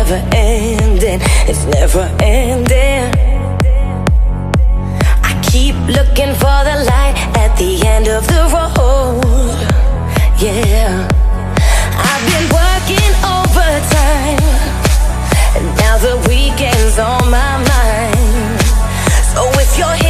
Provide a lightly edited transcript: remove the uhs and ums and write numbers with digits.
never ending, it's never ending. I keep looking for the light at the end of the road. Yeah, I've been working overtime, and now the weekend's on my mind. So if you're